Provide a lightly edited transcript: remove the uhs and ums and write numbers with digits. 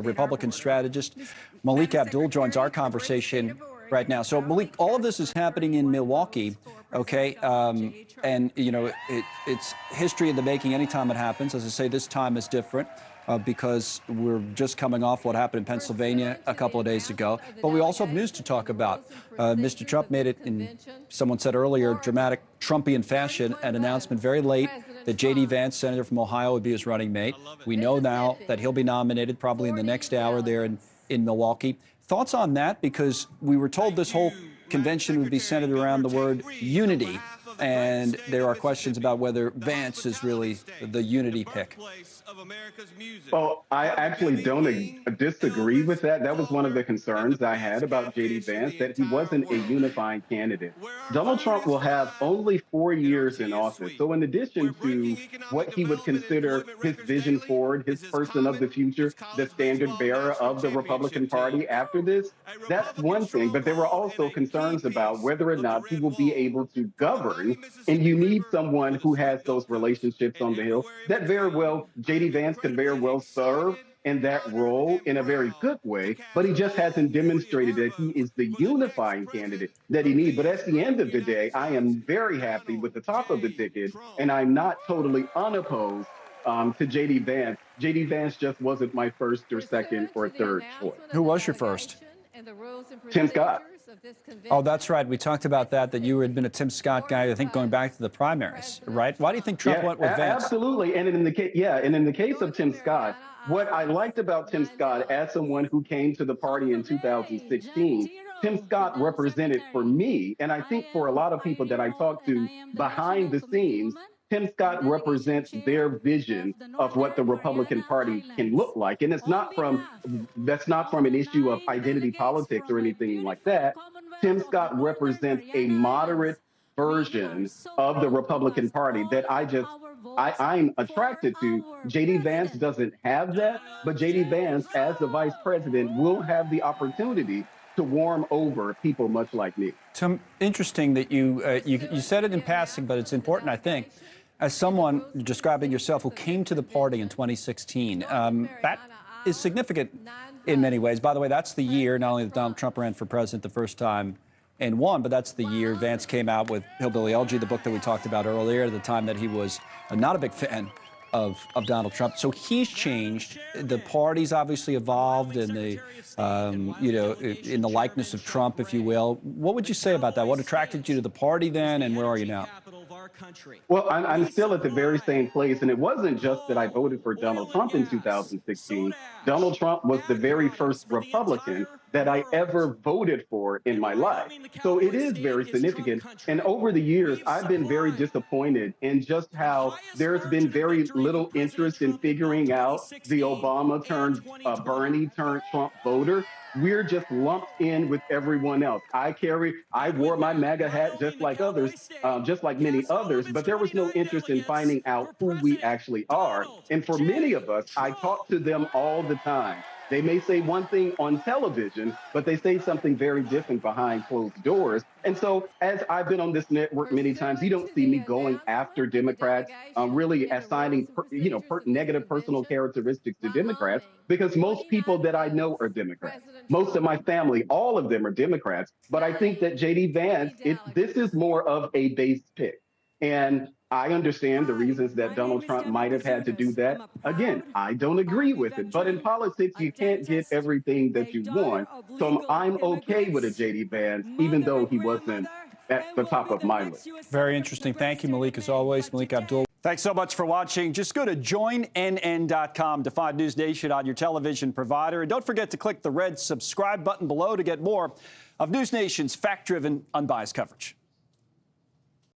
Republican strategist Melik Abdul joins our conversation right now. So, Melik, all of this is happening in Milwaukee, okay? And, you know, it's history in the making anytime it happens. As I say, this time is different because we're just coming off what happened in Pennsylvania a couple of days ago. But we also have news to talk about. Mr. Trump made it, in someone said earlier, dramatic Trumpian fashion, an announcement very late that J.D. Vance, senator from Ohio, would be his running mate. We know now that he'll be nominated probably in the next hour there in Milwaukee. Thoughts on that? Because we were told this whole convention would be centered around the word unity, and there are questions about whether Vance is really the unity pick. Well, I actually don't disagree with that. That was one of the concerns I had about J.D. Vance, that he wasn't a unifying candidate. Donald Trump will have only 4 years in office. So in addition to what he would consider his vision forward, his person of the future, the standard bearer of the Republican Party after this, that's one thing. But there were also concerns about whether or not he will be able to govern. And you need someone who has those relationships on the Hill. That very well, J.D. Vance could very well serve in that role in a very good way, but he just hasn't demonstrated that he is the unifying candidate that he needs. But at the end of the day, I am very happy with the top of the ticket, and I'm not totally unopposed to J.D. Vance. J.D. Vance just wasn't my first or second or third choice. Who was your first? Tim Scott. Oh, that's right. We talked about that you had been a Tim Scott guy, I think, going back to the primaries, right? Why do you think Trump went with Vance? Absolutely. And in the case of Tim Scott, what I liked about Tim Scott as someone who came to the party in 2016, Tim Scott represented for me, and I think for a lot of people that I talked to behind the scenes, Tim Scott represents their vision of what the Republican Party can look like. And that's not from an issue of identity politics or anything like that. Tim Scott represents a moderate version of the Republican Party that I'm attracted to. J.D. Vance doesn't have that, but J.D. Vance, as the vice president, will have the opportunity to warm over people much like me. Tom, interesting that you said it in passing, but it's important, I think. As someone describing yourself who came to the party in 2016, that is significant in many ways. By the way, that's the year not only that Donald Trump ran for president the first time and won, but that's the year Vance came out with Hillbilly Elegy, the book that we talked about earlier, at the time that he was not a big fan of Donald Trump. So he's changed. The party's obviously evolved, and in the likeness of Trump, if you will. What would you say about that? What attracted you to the party then, and where are you now? Well, I'm still at the very same place, and it wasn't just that I voted for Donald Trump in 2016. Donald Trump was the very first Republican that I ever voted for in my life. So it is very significant. And over the years, I've been very disappointed in just how there's been very little interest in figuring out the Obama turned Bernie turned Trump voter. We're just lumped in with everyone else. I wore my MAGA hat just like others, just like many others, but there was no interest in finding out who we actually are. And for many of us, I talk to them all the time. They may say one thing on television, but they say something very different behind closed doors. And so, as I've been on this network many times, you don't see me going after Democrats, really assigning negative personal characteristics to Democrats, because most people that I know are Democrats. Most of my family, all of them are Democrats. But I think that J.D. Vance, this is more of a base pick. And I understand the reasons that Donald Trump might have had to do that. Again, I don't agree with it. But in politics, you can't get everything that you want. So I'm okay with a J.D. Vance, even though he wasn't at the top of my list. Very interesting. Thank you, Melik, as always. Melik Abdul. Thanks so much for watching. Just go to joinnn.com to find NewsNation on your television provider. And don't forget to click the red subscribe button below to get more of NewsNation's fact-driven, unbiased coverage.